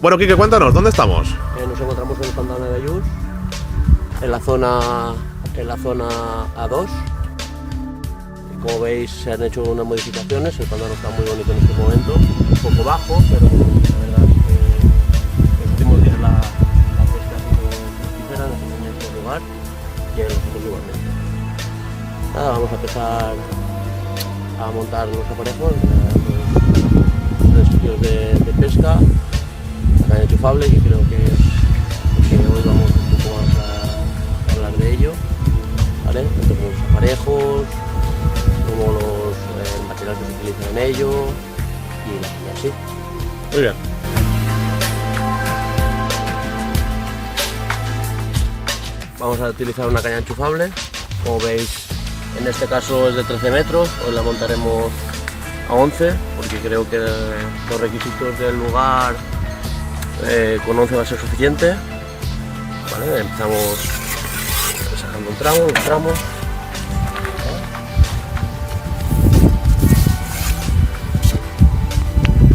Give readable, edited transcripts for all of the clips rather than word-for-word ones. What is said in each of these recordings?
Bueno, Quique, cuéntanos, ¿dónde estamos? Nos encontramos en el pantano de Ayús, en la zona A2. Como veis, se han hecho unas modificaciones, el pantano está muy bonito en este momento, un poco bajo, pero la verdad es que los últimos días la pesca ha sido fructífera en este lugar y en los otros igualmente. Nada, vamos a empezar a montar los aparejos, los sitios de pesca, la caña enchufable, que creo que hoy vamos un poco más a hablar de ello, ¿vale? Tanto como los aparejos, como los materiales que se utilizan en ello y así. Muy bien. Vamos a utilizar una caña enchufable, como veis en este caso es de 13 metros, hoy la montaremos a 11 porque creo que los requisitos del lugar con 11 va a ser suficiente. Vale, empezamos sacando un tramo, dos tramos.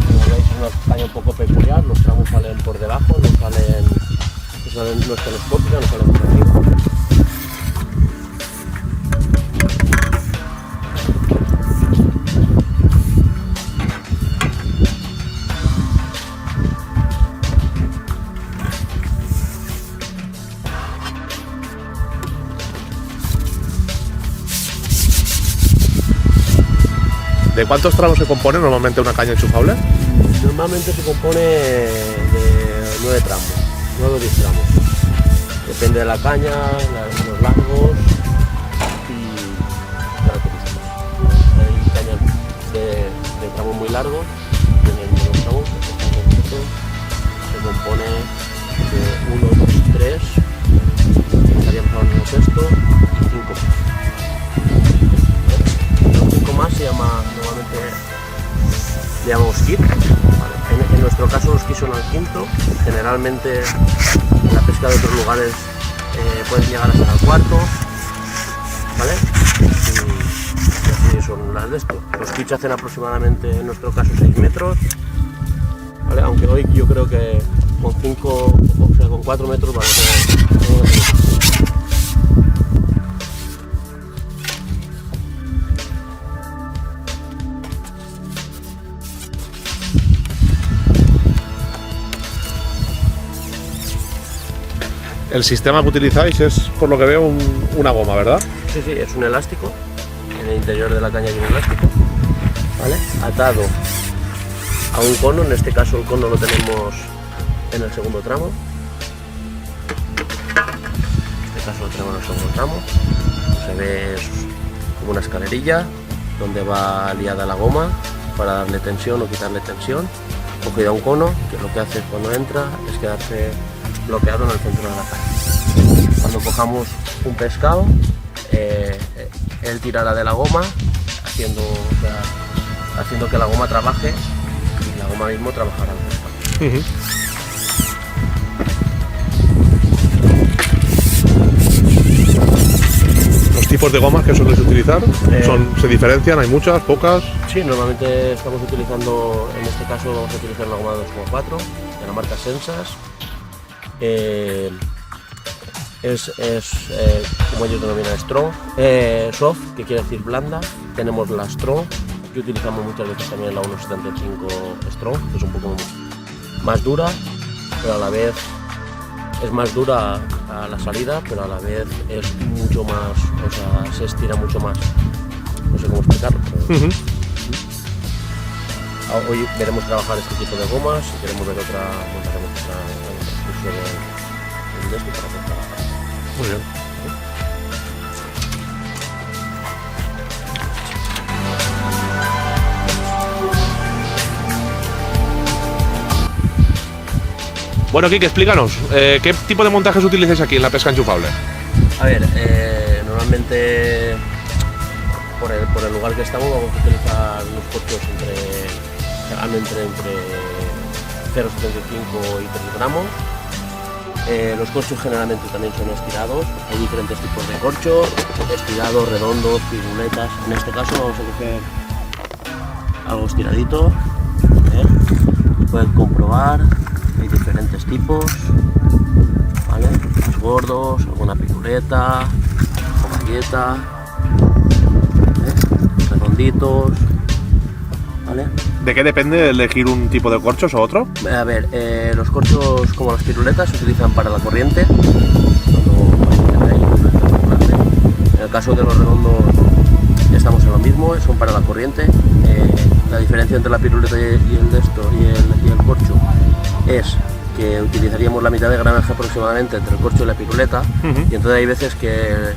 Como veis es una caña un poco peculiar, los tramos salen por debajo, no es telescópica, no salen por arriba. ¿De cuántos tramos se compone normalmente una caña enchufable? Normalmente se compone de 9 tramos, 9 o 10 tramos. Depende de la caña, los largos y características. Hay cañas de tramos muy largos, tienen menos tramos, este conjunto se compone de 1, 2, 3, estaríamos hablando de sexto y 5 más. Se llama, normalmente le llamamos kit. Vale. En nuestro caso los kits son al quinto, generalmente en la pesca de otros lugares pueden llegar a ser al cuarto, ¿vale? Y así son las de esto. Los kits hacen aproximadamente en nuestro caso 6 metros, ¿vale? Aunque hoy yo creo que con 5, o sea con 4 metros van a ser El sistema que utilizáis es, por lo que veo, una goma, ¿verdad? Sí, es un elástico. En el interior de la caña hay un elástico, ¿vale? Atado a un cono, en este caso el cono lo tenemos en el segundo tramo. En este caso lo tenemos en el segundo tramo. Se ve como una escalerilla donde va liada la goma para darle tensión o quitarle tensión. Cogido a un cono, que lo que hace cuando entra es quedarse bloqueado en el centro de la caña. Cuando cojamos un pescado, él tirará de la goma, haciendo que la goma trabaje y la goma mismo trabajará el pescado. ¿Los tipos de gomas que soléis utilizar se diferencian? ¿Hay muchas, pocas? Sí, normalmente estamos utilizando, en este caso vamos a utilizar la goma 2,4 de la marca Sensas. Como ellos denominan strong, soft, que quiere decir blanda. Tenemos la strong, que utilizamos muchas veces también la 1,75 strong, que es un poco más dura, pero a la vez es más dura a la salida, pero a la vez es mucho más, o sea, se estira mucho más. No sé cómo explicarlo, pero hoy veremos trabajar este tipo de gomas. Si queremos ver otra, montaremos otro curso de esto para poder trabajar. Muy bien. Bueno, Quique, explícanos, ¿qué tipo de montajes utilizáis aquí en la pesca enchufable? A ver, normalmente por el lugar que estamos vamos a utilizar los corchos entre 0,75 y 3 gramos. Los corchos generalmente también son estirados, hay diferentes tipos de corchos, estirados, redondos, piruletas. En este caso vamos a coger algo estiradito, pueden comprobar hay diferentes tipos, ¿vale? Más gordos, alguna piruleta, o galleta, redonditos, ¿vale? ¿De qué depende elegir un tipo de corchos o otro? A ver, los corchos como las piruletas se utilizan para la corriente, cuando vais a tener ahí una corriente más grande. En el caso de los redondos estamos en lo mismo, son para la corriente. La diferencia entre la piruleta y el corcho es que utilizaríamos la mitad de gramaje aproximadamente entre el corcho y la piruleta, y entonces hay veces que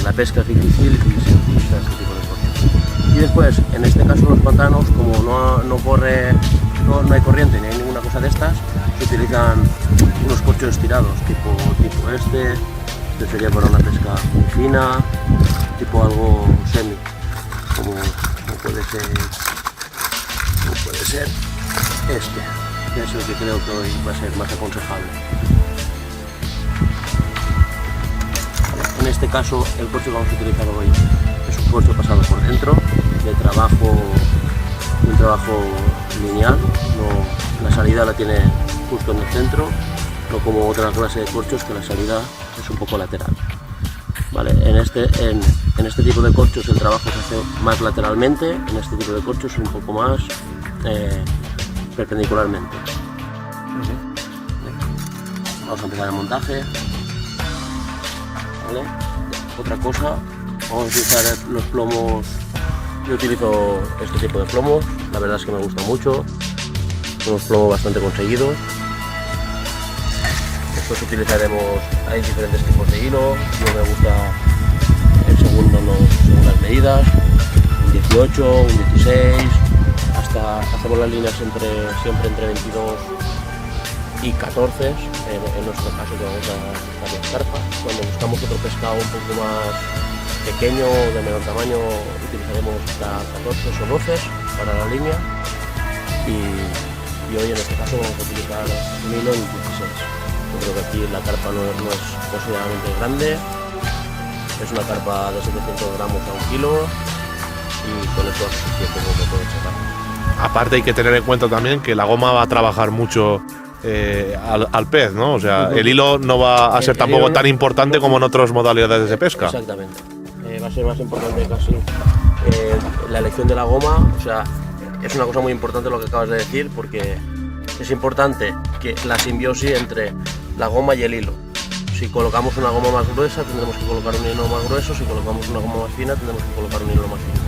la pesca es difícil y se utiliza este tipo de corcho. Y después, en este caso los pantanos, como no hay corriente ni hay ninguna cosa de estas, se utilizan unos corchos estirados, tipo este sería para una pesca muy fina, tipo algo semi, como puede ser este, que es el que creo que hoy va a ser más aconsejable. En este caso, el corcho que vamos a utilizar hoy es un corcho pasado por dentro, de un trabajo lineal, la salida la tiene justo en el centro, no como otra clase de corchos que la salida es un poco lateral. Vale, en este tipo de corchos el trabajo se hace más lateralmente, en este tipo de corchos un poco más perpendicularmente. Vamos a empezar el montaje. ¿Vale? Otra cosa, vamos a utilizar los plomos. Yo utilizo este tipo de plomos, la verdad es que me gusta mucho, son unos plomos bastante conseguidos. Después utilizaremos, hay diferentes tipos de hilo, yo me gusta según las medidas, un 18, un 16, hasta hacemos las líneas siempre entre 22 y 14, en nuestro caso que vamos a buscar las carpas. Cuando buscamos otro pescado un poco más pequeño, de menor tamaño, utilizaremos hasta 14 o 12 para la línea, y hoy en este caso vamos a utilizar un hilo en 16. Yo creo que aquí la carpa no es considerablemente grande, es una carpa de 700 gramos a 1 kilo, y con eso es suficiente como todo sacar. Aparte hay que tener en cuenta también que la goma va a trabajar mucho al pez, ¿no? O sea, el hilo no va a ser tampoco tan importante como en otras modalidades de pesca. Exactamente. Va a ser más importante casi la elección de la goma. O sea, es una cosa muy importante lo que acabas de decir, porque es importante que la simbiosis entre la goma y el hilo. Si colocamos una goma más gruesa, tendremos que colocar un hilo más grueso. Si colocamos una goma más fina, tendremos que colocar un hilo más fino.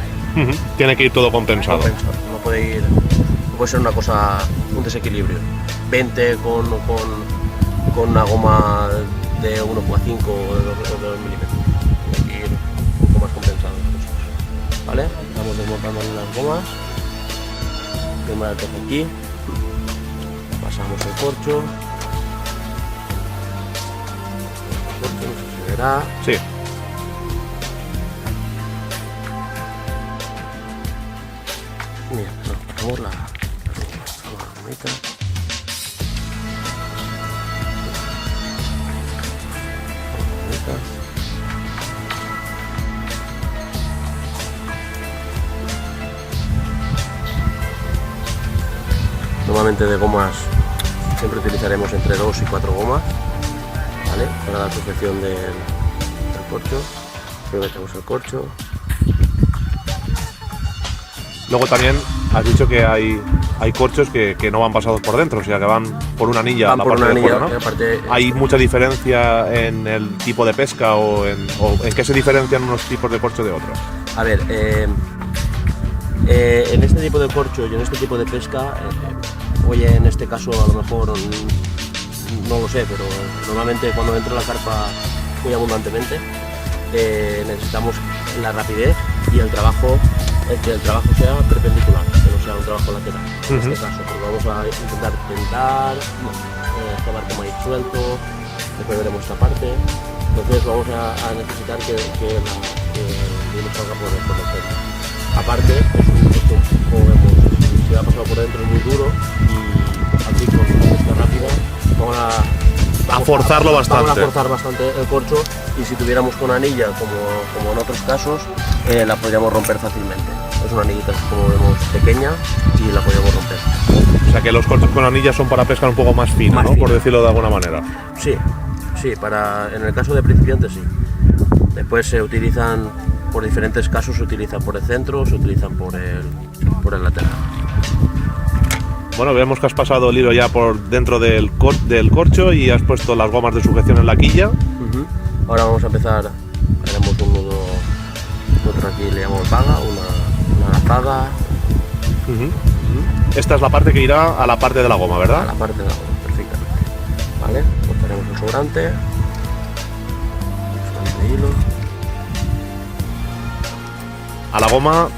Tiene que ir todo compensado. No puede ser una cosa, un desequilibrio. 20 con una goma de 1,5 o de 2 milímetros. Tiene que ir un poco más compensado. ¿Vale? Estamos desmontando las gomas. Primero el pez aquí. Pasamos el corcho. No sé si se verá. Sí. Mira, nos pasamos la gomita. Normalmente de gomas siempre utilizaremos entre 2 y 4 gomas, ¿vale? Para la sujeción del corcho. Primero metemos el corcho. Luego también has dicho que hay corchos que no van pasados por dentro, o sea que van por una anilla. Van por una anilla, ¿no? Aparte, ¿Hay mucha diferencia en el tipo de pesca o en qué se diferencian unos tipos de corcho de otros? A ver, en este tipo de corcho y en este tipo de pesca, oye, en este caso a lo mejor no lo sé, pero normalmente cuando entra la carpa muy abundantemente, necesitamos la rapidez y que el trabajo sea perpendicular, que no sea un trabajo lateral. En este caso, pues vamos a intentar tentar, tomar como ahí suelto, después veremos esta parte. Entonces vamos a necesitar que el hilo salga por el centro. Aparte, como vemos, si ha pasado por dentro es muy duro, y aquí con esta rápida vamos a forzarlo bastante. Vamos a forzar bastante el corcho, y si tuviéramos con anilla, como en otros casos, la podríamos romper fácilmente. O es una anillita, como vemos, pequeña y la podemos romper. O sea que los corchos con anillas son para pescar un poco más fina, Más ¿no? fina. Por decirlo de alguna manera. Sí, en el caso de principiantes sí. Después se utilizan, por diferentes casos, se utilizan por el centro o se utilizan por el lateral. Bueno, vemos que has pasado el hilo ya por dentro del corcho y has puesto las gomas de sujeción en la quilla. Ahora vamos a empezar, haremos un nudo, nosotros aquí le llamamos vaga, una lazada, Esta es la parte que irá a la parte de la goma, a ¿verdad? la parte de la goma, perfectamente. ¿Vale? Cortaremos el sobrante de hilo. A la goma,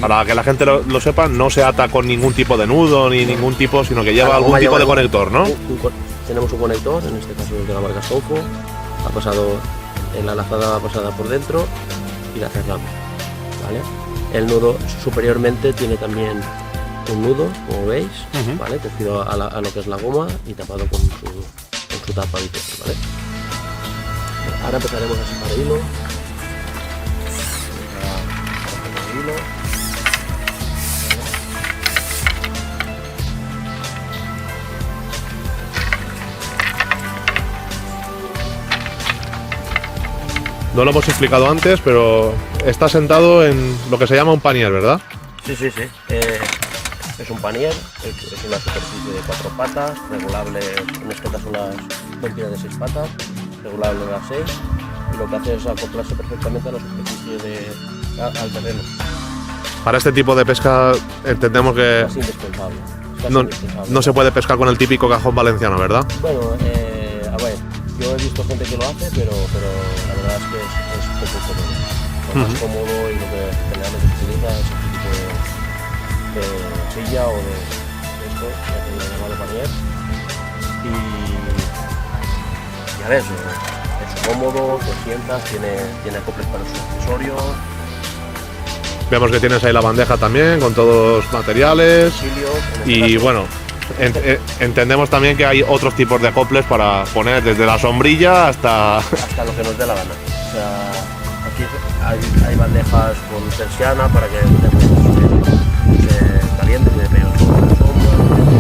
para que la gente lo sepa, no se ata con ningún tipo de nudo ni ningún tipo, sino que A lleva la algún goma tipo lleva de conector, ¿no? Tenemos un conector, en este caso es de la marca Sofo, ha pasado en la lazada pasada por dentro y la cerramos, ¿vale? El nudo superiormente tiene también un nudo, como veis, ¿vale? Tejido a lo que es la goma y tapado con su tapa habitual, ¿vale? Ahora empezaremos a separar hilo. A separar hilo. No lo hemos explicado antes, pero está sentado en lo que se llama un panier, ¿verdad? Sí. Es un panier, es una superficie de 4 patas, regulable, en este caso son tiras de 6 patas, regulable de las 6, y lo que hace es acoplarse perfectamente a la superficie al terreno. Para este tipo de pesca entendemos que Es indispensable. no se puede pescar con el típico cajón valenciano, ¿verdad? Bueno, a ver, yo he visto gente que lo hace, pero la verdad es que es poco cómodo. Lo más cómodo y lo que generalmente se utiliza es este tipo de silla o de esto, ya que he llamado panier. Y a ver, es cómodo, te sientas, tiene acoples para sus accesorios, Vemos que tienes ahí la bandeja también con todos los materiales. auxilios. Y bueno, entendemos también que hay otros tipos de acoples para poner desde la sombrilla hasta... Hasta lo que nos dé la gana. O sea, aquí hay bandejas con persiana para que se caliente, se pegue el sol, la sombra,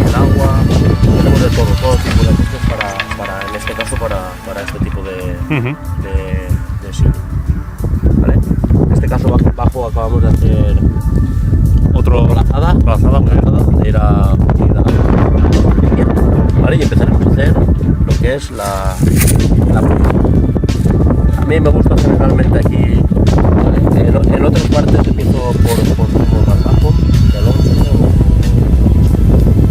el agua. Tenemos de todo tipo de acoples para en este caso, para este tipo de sitio. ¿Vale? En este caso bajo acabamos de hacer Otro lazada, donde irá ¿vale? Y empezaremos a hacer lo que es la pluma. A mí me gusta generalmente aquí, ¿vale? En otras partes empiezo por plumos más bajos, del 11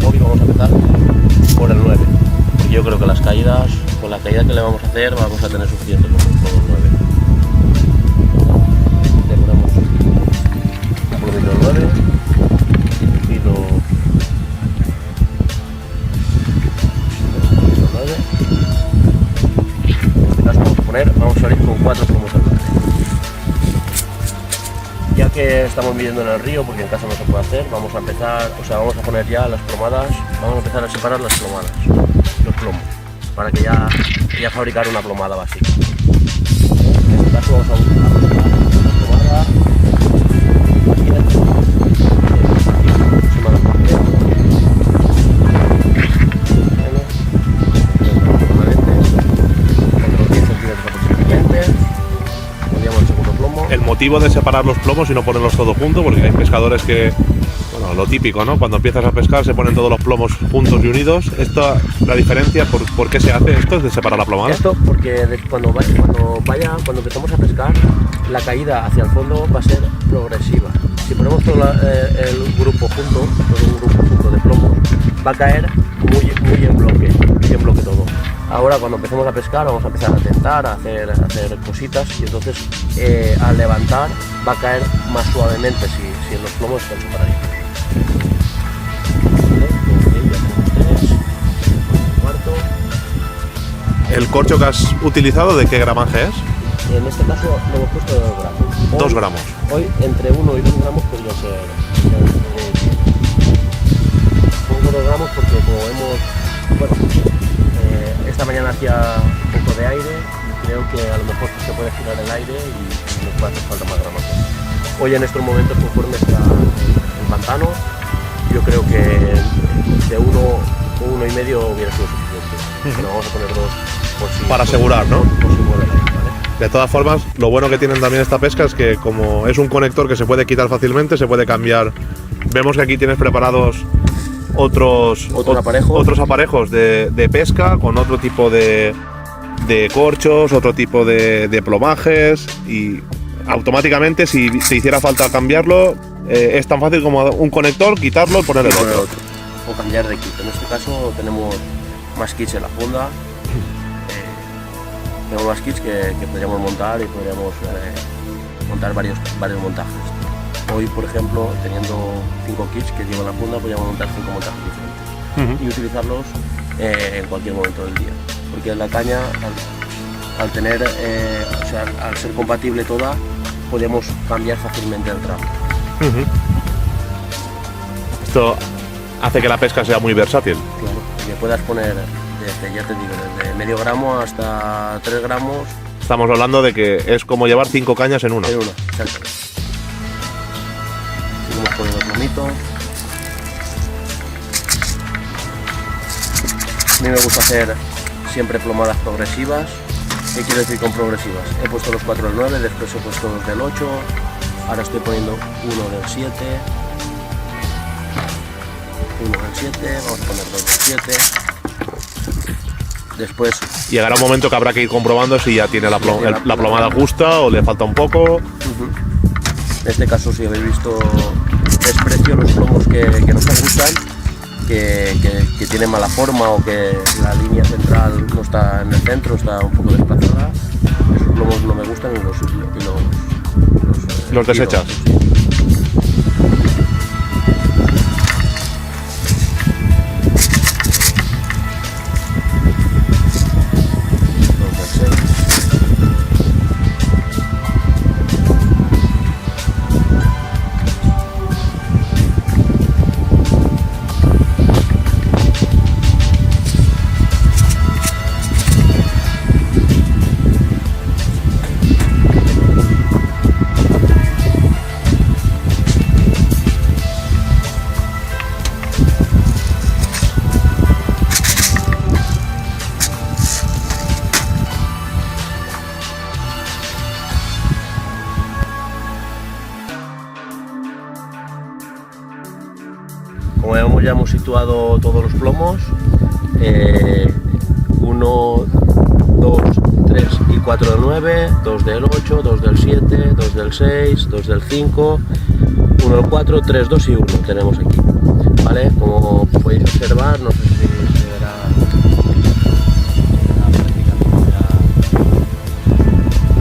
hoy vamos a empezar por el 9, porque yo creo que las caídas, con la caída que le vamos a hacer, vamos a tener suficiente con el 9. Le ponemos un plumito del 9 y lo 9. En este caso vamos a salir con 4 plumos al 9. Ya que estamos midiendo en el río, porque en casa no se puede hacer, vamos a empezar, vamos a poner ya las plomadas, vamos a empezar a separar las plomadas, los plomos, para que ya fabricar una plomada básica. En este caso vamos a buscar la plomada, el motivo de separar los plomos y no ponerlos todos juntos, porque hay pescadores que, bueno, lo típico, ¿no? Cuando empiezas a pescar se ponen todos los plomos juntos y unidos. La diferencia, ¿por qué se hace esto? ¿Es de separar la plomada? Esto porque cuando empezamos a pescar, la caída hacia el fondo va a ser progresiva. Si ponemos todo el grupo junto, todo un grupo junto de plomos, va a caer muy en bloque todo. Ahora cuando empecemos a pescar vamos a empezar a tentar, a hacer cositas y entonces al levantar va a caer más suavemente si los plomos están separaditos. ¿El corcho que has utilizado de qué gramaje es? En este caso lo hemos puesto de 2 gramos. 2 gramos. Hoy entre 1 y 2 gramos podría ser. Pongo 2 gramos porque como vemos, esta mañana hacía un poco de aire y creo que a lo mejor se puede girar el aire y nos puede hacer falta más gramos. Hoy en estos momentos, conforme está el pantano, yo creo que de uno o 1,5 hubiera sido suficiente. Pero vamos a poner 2 por si, Para asegurar, ¿no? Por si mueve la isla, ¿vale? De todas formas, lo bueno que tienen también esta pesca es que como es un conector que se puede quitar fácilmente, se puede cambiar. Vemos que aquí tienes preparados otros aparejos de pesca con otro tipo de corchos, otro tipo de plomajes, y automáticamente si se hiciera falta cambiarlo, es tan fácil como un conector, quitarlo y poner el otro. O cambiar de kit. En este caso tenemos más kits en la funda. Tenemos más kits que podríamos montar y podríamos montar varios montajes. Hoy, por ejemplo, teniendo 5 kits que llevo en la funda, podríamos montar 5 montajes diferentes y utilizarlos en cualquier momento del día. Porque la caña, al tener, o sea, al ser compatible toda, podemos cambiar fácilmente el tramo. Esto hace que la pesca sea muy versátil. Claro, que puedas poner desde, ya te digo, desde medio gramo hasta 3 gramos. Estamos hablando de que es como llevar 5 cañas en una. En una, exacto. Seguimos poniendo plomitos. A mí me gusta hacer siempre plomadas progresivas. ¿Qué quiero decir con progresivas? He puesto los 4 del 9, después he puesto los del 8, ahora estoy poniendo uno del 7, uno del 7, vamos a poner 2 del 7. Después llegará un momento que habrá que ir comprobando si ya tiene la plomada justa o le falta un poco. En este caso, si habéis visto, desprecio los plomos que no me gustan, que tienen mala forma o que la línea central no está en el centro, está un poco desplazada. Esos plomos no me gustan y los desechas. Como ya hemos situado todos los plomos, 1, 2, 3 y 4 del 9, 2 del 8, 2 del 7, 2 del 6, 2 del 5, 1 del 4, 3, 2 y 1 tenemos aquí, ¿vale? Como podéis observar, no sé si se verá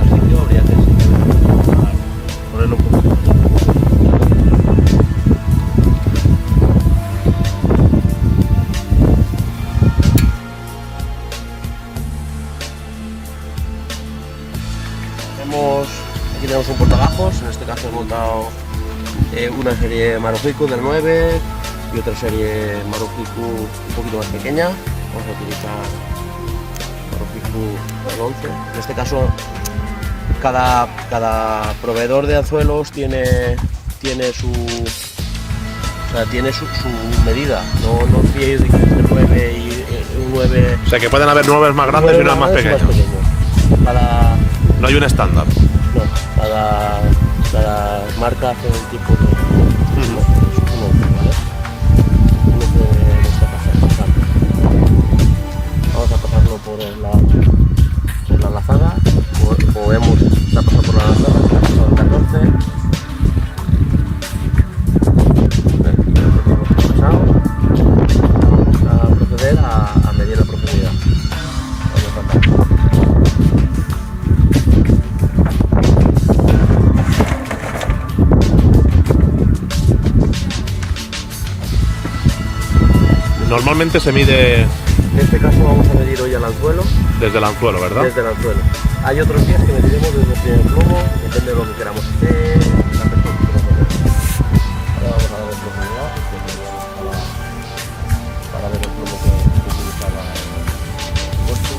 al sitio, habría que ponerlo un poquito. Aquí tenemos un portabajos, en este caso he montado una serie Marufiku del 9 y otra serie Marufiku un poquito más pequeña. Vamos a utilizar Marufiku del 11. En este caso cada proveedor de anzuelos tiene su medida. No os fiéis de que es el 9 y un 9. O sea que pueden haber 9 más grandes y unas más pequeñas. No hay un estándar. No, cada marca hace un tipo de uno, ¿vale? Uno que está pasando. Vamos a pasarlo por la lazada. Como vemos, está pasando por la lazada, está pasando el 14. Vamos a proceder a medir la profundidad. Normalmente se mide. En este caso vamos a medir hoy al anzuelo. Desde el anzuelo, ¿verdad? Desde el anzuelo. Hay otros días que mediremos desde el primer plomo, depende de lo que queramos hacer, la persona que queramos hacer. Ahora vamos a dar el profundidad, para ver el plomo que utilizaba el puesto.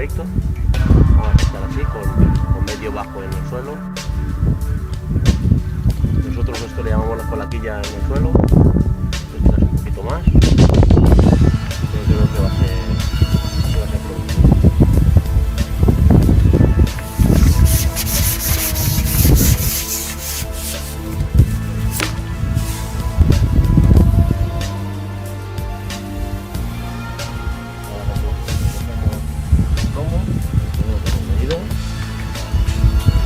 recto. Vamos a pescar así, con medio bajo en el suelo. Nosotros esto le llamamos la colaquilla en el suelo. Estiras un poquito más. Pero creo que va a ser productivo.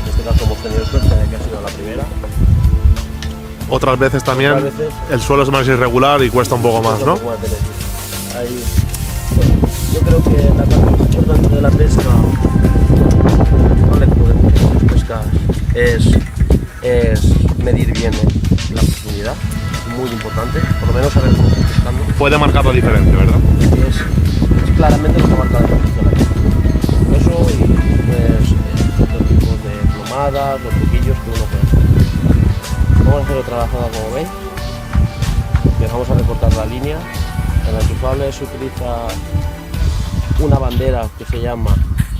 En este caso hemos tenido suerte de que ha sido la primera. Otras veces también Otras veces- el suelo es más irregular y cuesta un poco más, ¿no? Ahí, yo creo que la parte más importante de la pesca, no le como de muchas pescas, es medir bien la profundidad. Es muy importante, por lo menos saber cómo estás pescando. Puede marcar la diferencia, ¿verdad? Es claramente lo que marca la diferencia de la pesca. Eso y pues, otros tipos de plomadas, los truquillos que uno puede hacer. Vamos a hacer otra bajada como veis. Vamos a recortar la línea. En el rifable se utiliza una bandera que se llama,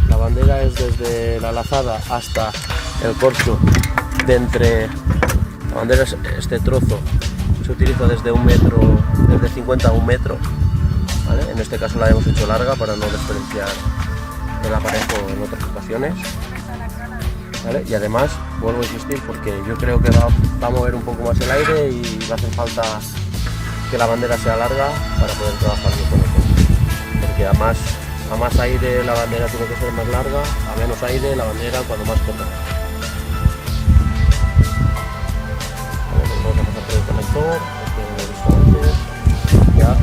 la bandera es desde la lazada hasta el corcho de entre, la bandera es este trozo, se utiliza desde 1 metro, desde 50 a 1 metro, ¿vale? En este caso la hemos hecho larga para no desperdiciar el aparejo en otras ocasiones, ¿vale? Y además, vuelvo a insistir porque yo creo que va a mover un poco más el aire y va a hacer falta que la bandera sea larga para poder trabajar bien con el coche. Porque a más aire la bandera tiene que ser más larga, a menos aire la bandera cuando más corta. Vamos a pasar por el conector, este lo he visto antes. Ya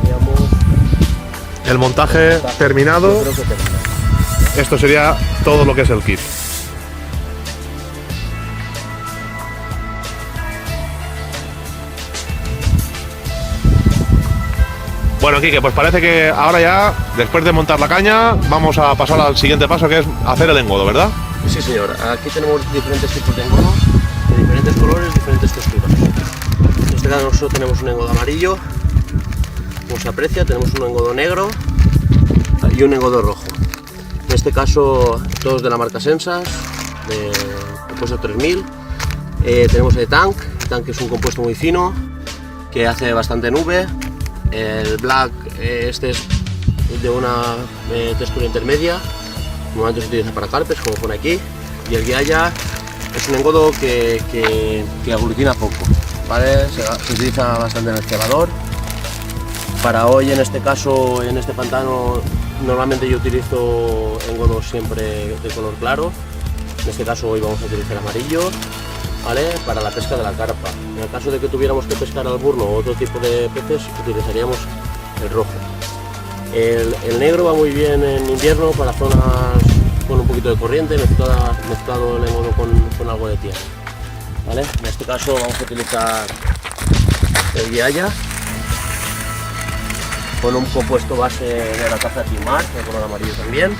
veamos. El montaje terminado. Yo creo que termina. Esto sería todo lo que es el kit. Bueno, Quique, pues parece que ahora ya, después de montar la caña, vamos a pasar al siguiente paso, que es hacer el engodo, ¿verdad? Sí, señor. Aquí tenemos diferentes tipos de engodos, de diferentes colores, diferentes texturas. En este caso nosotros tenemos un engodo amarillo, como se aprecia, tenemos un engodo negro y un engodo rojo. En este caso, todos de la marca Sensas, de compuesto 3000. Tenemos el Tank es un compuesto muy fino, que hace bastante nube. El Black, este es de una textura intermedia, normalmente se utiliza para carpes, como pone aquí. Y el Guiaya es un engodo que aglutina poco, ¿vale? Se utiliza bastante en el cebador. Para hoy, en este caso, en este pantano, normalmente yo utilizo engodos siempre de color claro. En este caso hoy vamos a utilizar amarillo, ¿vale? Para la pesca de la carpa. En el caso de que tuviéramos que pescar al burno o otro tipo de peces, utilizaríamos el rojo. El negro va muy bien en invierno para zonas con un poquito de corriente, mezclado el engodo con algo de tierra, ¿vale? En este caso vamos a utilizar el Guiaya con un compuesto base de la caza Timar, de color amarillo también,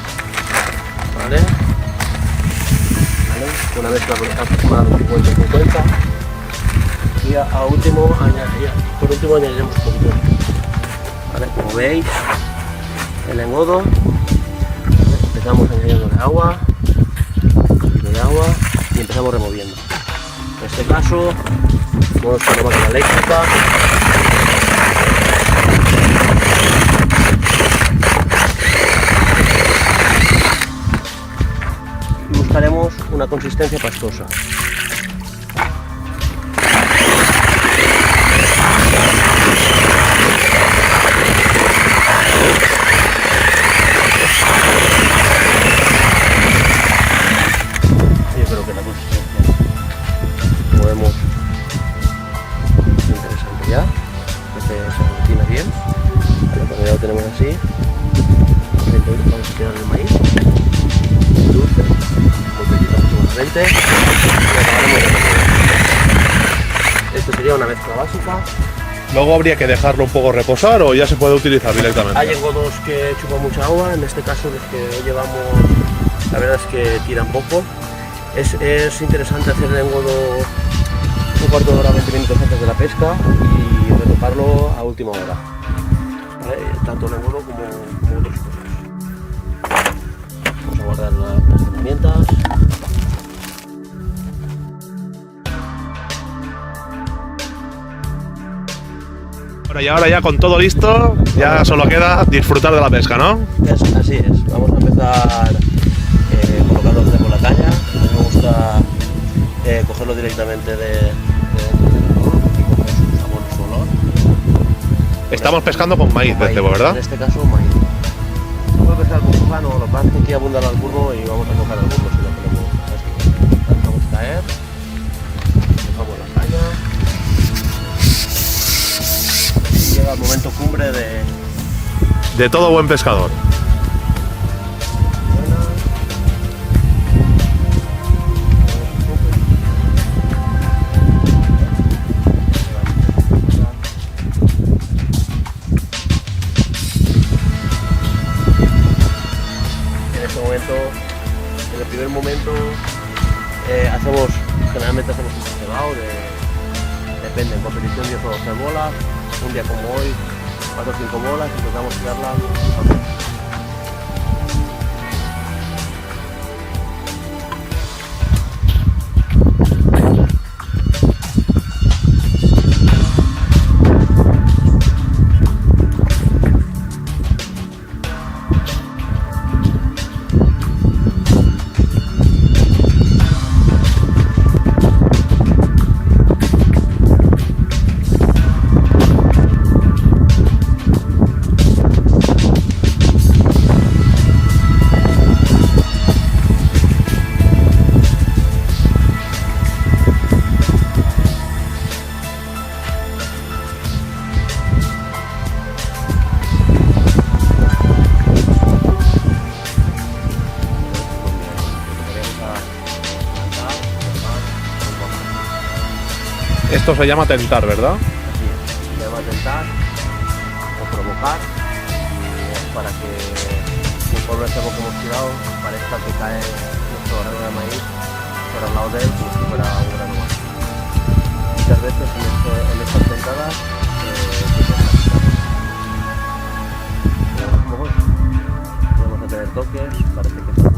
¿vale? Una mezcla aproximadamente 50-50 y por último añadiremos un poquito de sal. ¿Vale? Como veis, el engodo, ¿vale? Empezamos añadiéndole agua, un poquito de agua y empezamos removiendo. En este caso vamos con la máquina eléctrica. Buscaremos una consistencia pastosa. Yo creo que la consistencia, como vemos, es interesante ya. Este se aglutina bien. Vale, cuando ya lo tenemos así, vamos a tirar el maíz dulce. Esto sería una mezcla básica. Luego habría que dejarlo un poco reposar o ya se puede utilizar directamente. Hay engodos que chupan mucha agua, en este caso los que llevamos, la verdad es que tiran poco. Es interesante hacer el engodo un cuarto de hora, 20 minutos antes de la pesca y retocarlo a última hora, ¿vale? Tanto el engodo como otras cosas. y ahora ya con todo listo, ya solo queda disfrutar de la pesca, ¿no? Así es, vamos a empezar colocándolos por la caña. A mí me gusta cogerlo directamente de su sabor, su olor. Estamos pescando con maíz de cebo, ¿verdad? En este caso maíz. No puedo pescar con plano, lo que pasa es que aquí abunda el alburo y vamos a coger el alburo si no queremos pescar. La dejamos caer, dejamos la caña. Y llega el momento cumbre De todo buen pescador. En el primer momento generalmente hacemos un cebado depende, en competición 10 o 12 bolas, un día como hoy 4 o 5 bolas, intentamos tirarlas. Esto se llama tentar, ¿verdad? Así es, se llama tentar o provocar, y es para que conforme el cebo que hemos tirado parezca que cae nuestro grano de maíz por al lado de él como si fuera un grano más. Muchas veces en estas tentadas vamos a tener toques, parece que